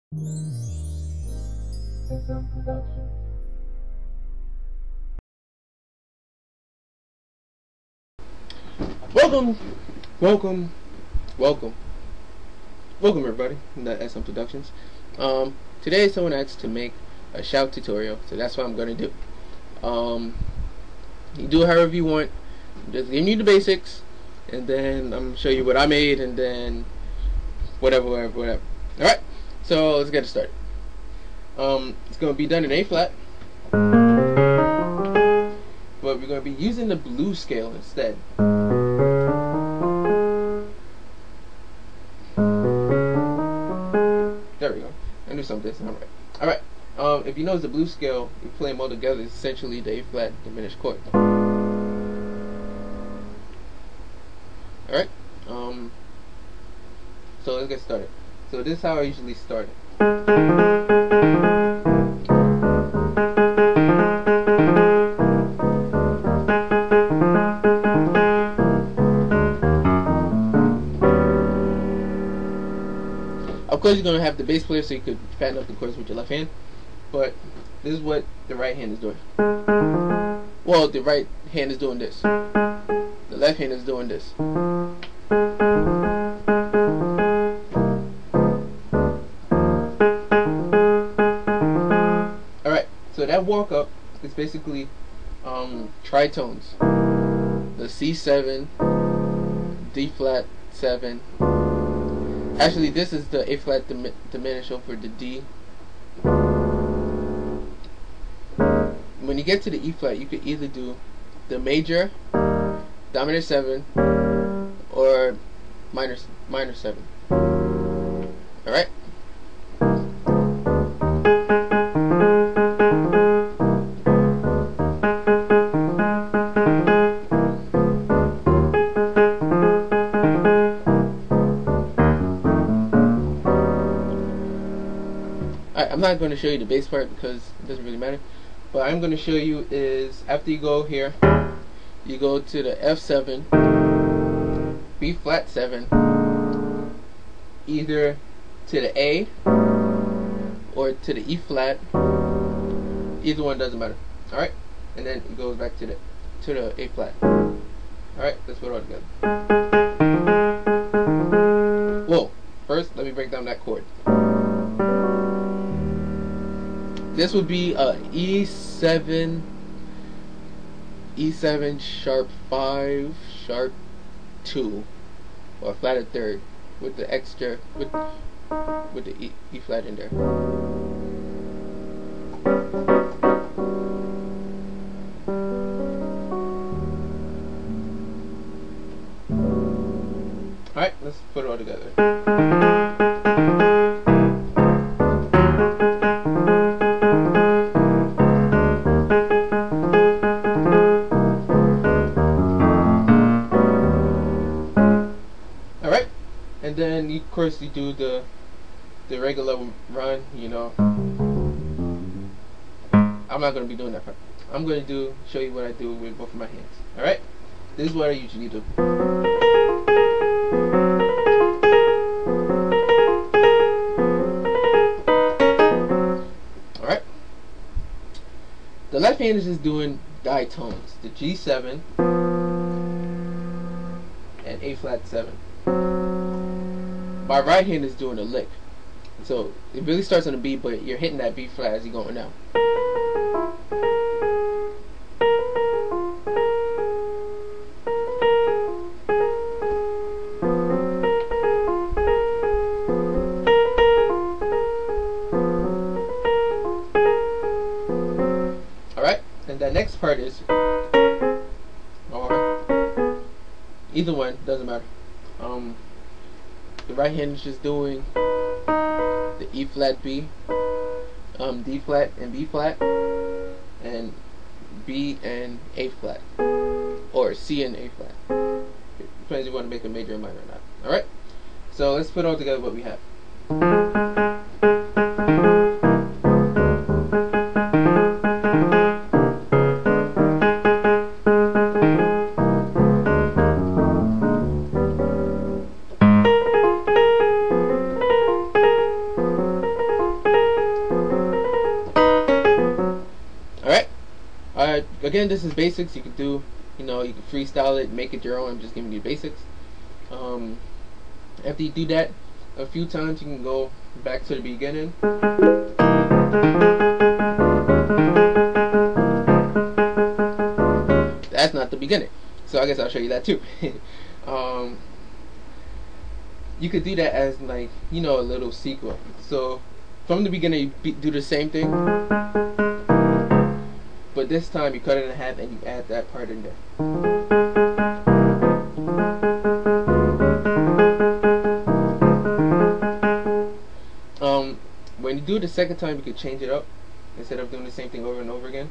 Welcome, welcome, welcome, welcome everybody to SM Productions. Today someone asked to make a shout tutorial, so that's what I'm going to do. You do it however you want. I'm just giving you the basics, and then I'm going to show you what I made, and then whatever. Alright, so let's get it started. It's going to be done in A flat, but we're going to be using the blues scale instead. There we go. I knew something. Alright. If you notice the blues scale, you play them all together, it's essentially the A flat diminished chord. Alright. So let's get started. So this is how I usually start it. Of course, you're going to have the bass player so you could fatten up the chords with your left hand, but this is what the right hand is doing. Well, the right hand is doing this. The left hand is doing this. Alright, so that walk up is basically tritones. The C7, D flat 7. Actually, this is the A flat diminished over the D. When you get to the E flat, you could either do the major, dominant 7, or minor 7. Alright? I'm not going to show you the bass part because it doesn't really matter, but I'm going to show you is after you go here, you go to the F7, B flat 7, either to the A or to the E flat. Either one doesn't matter. Alright, and then it goes back to the A flat. Alright, let's put it all together. Whoa, first let me break down that chord. This would be a E7 sharp 5 sharp 2 or flatted third with the extra with the E flat in there. Alright, let's put it all together. And then, of course, you do the regular run, you know. I'm not going to be doing that part. I'm going to show you what I do with both of my hands. Alright? This is what I usually do. Alright? The left hand is just doing ditones. The G7 and A flat 7. My right hand is doing a lick. So it really starts on a B, but you're hitting that B flat as you're going down. Alright, and the next part is, or either one, doesn't matter. The right hand is just doing the E flat B, D flat and B flat, and B and A flat, or C and A flat. Depends if you want to make a major or minor or not. Alright? So let's put all together what we have. again, this is basics. You can do, you can freestyle it, make it your own. I'm just giving you basics. After you do that a few times, you can go back to the beginning. That's not the beginning, so I guess I'll show you that too. You could do that as like, a little sequel. So from the beginning you do the same thing, but this time you cut it in half and you add that part in there. When you do it the second time, you could change it up instead of doing the same thing over and over again.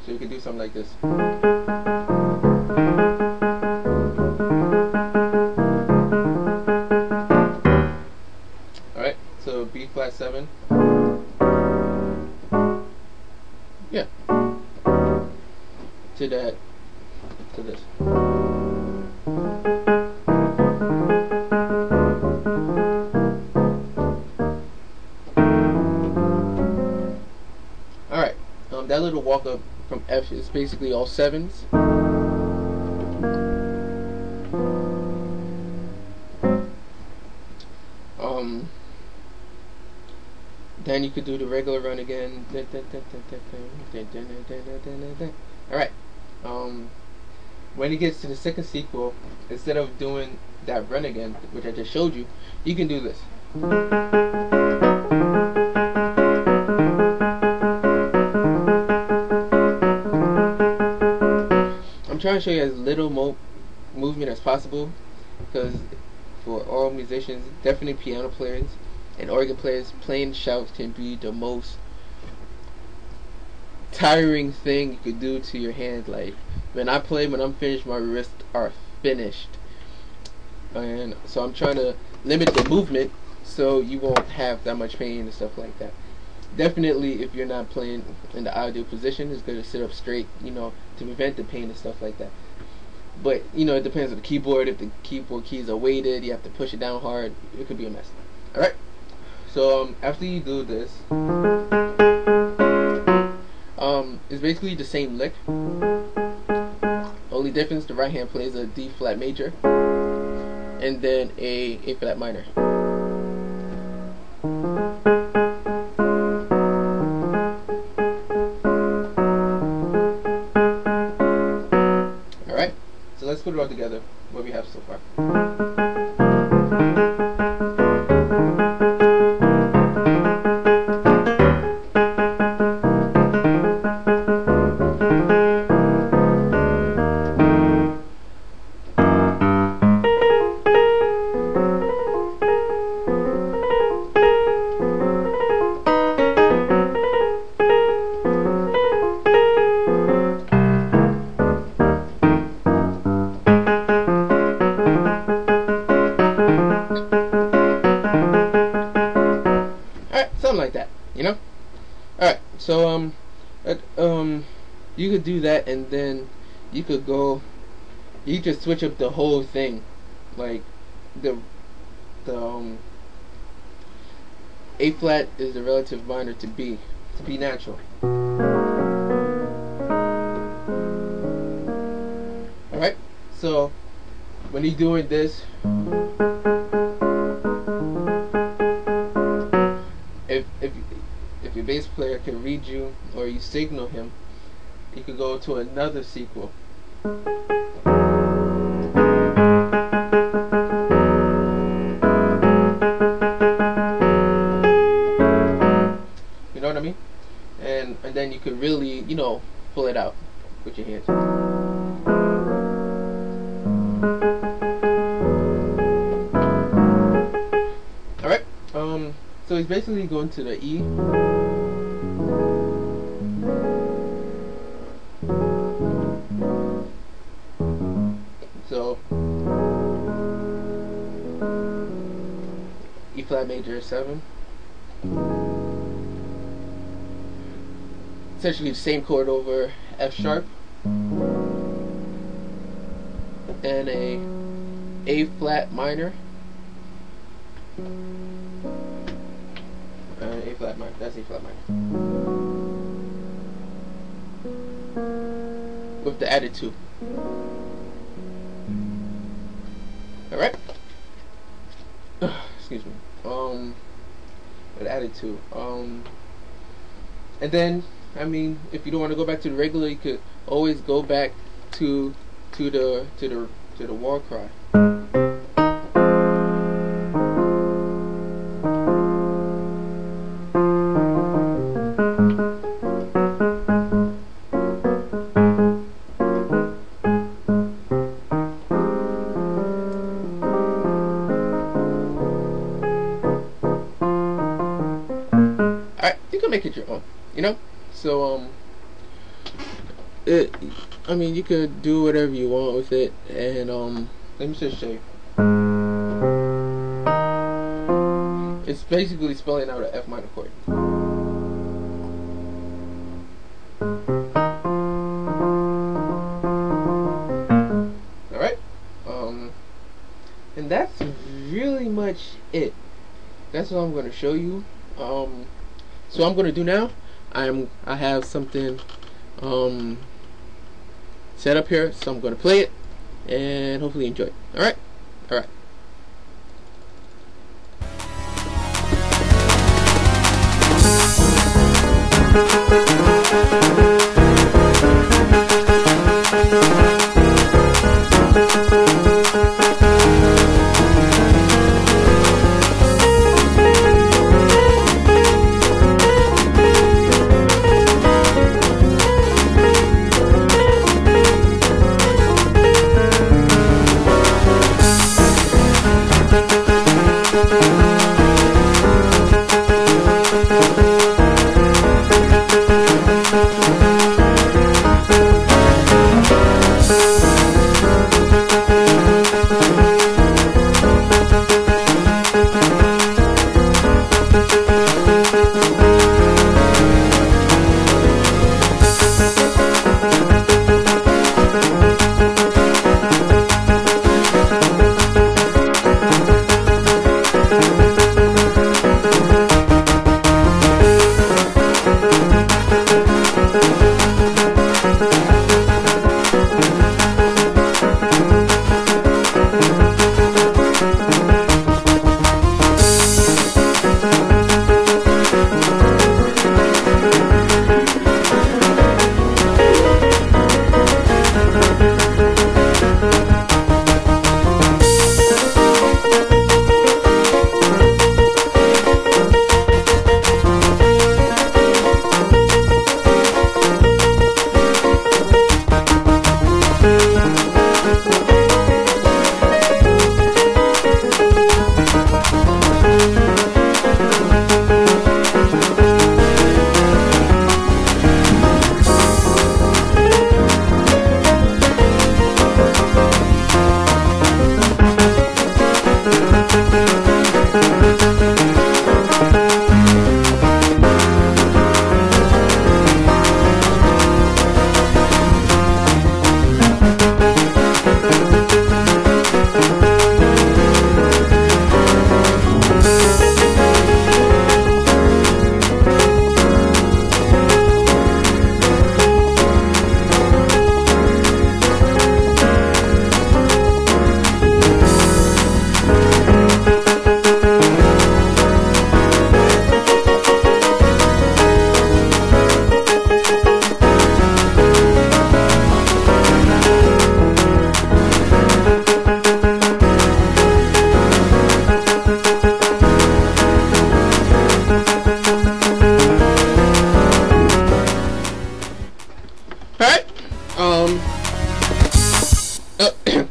So you could do something like this. Alright, so B flat 7. Yeah. To that. To this. Alright, that little walk up from F is basically all sevens. Then you could do the regular run again. Alright, when it gets to the second sequel, instead of doing that run again, which I just showed you, you can do this. I'm trying to show you as little movement as possible, because for all musicians, definitely piano players and organ players, playing shouts can be the most tiring thing you could do to your hand. Like when I play, when I'm finished, my wrists are finished, and so I'm trying to limit the movement so you won't have that much pain and stuff like that. Definitely, if you're not playing in the ideal position, it's good to sit up straight, to prevent the pain and stuff like that. But it depends on the keyboard. If the keyboard keys are weighted, you have to push it down hard. It could be a mess. All right. So after you do this, it's basically the same lick. Only difference: the right hand plays a D flat major, and then a flat minor. All right. So let's put it all together. What we have so far. Something like that, Alright, so you could do that, and then you could switch up the whole thing. Like the A flat is the relative minor to B natural. Alright, so when you're doing this, if your bass player can read you, or you signal him, you could go to another sequel. You know what I mean? And then you could really, pull it out with your hands. Alright, so it's basically going to the E. So E flat major 7. Essentially the same chord over F sharp, and A flat minor. A flat minor. That's A flat minor. the added 2. Alright? Excuse me. The added 2. And then, I mean, if you don't want to go back to the regular, you could always go back to the war cry. You can make it your own, you know. So I mean, you could do whatever you want with it, and let me just show you. It's basically spelling out an F minor chord. All right, and that's really much it. That's what I'm going to show you. So what I'm gonna do now, I have something set up here, so I'm gonna play it and hopefully enjoy it. Alright? Alright.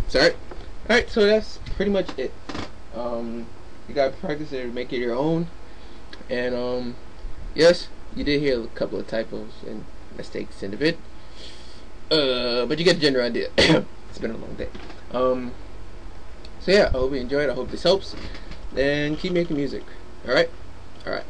Sorry. Alright, so that's pretty much it. You gotta practice it and make it your own. And yes, you did hear a couple of typos and mistakes in the vid. But you get the general idea. It's been a long day. So yeah, I hope you enjoyed. I hope this helps. And keep making music. Alright? Alright.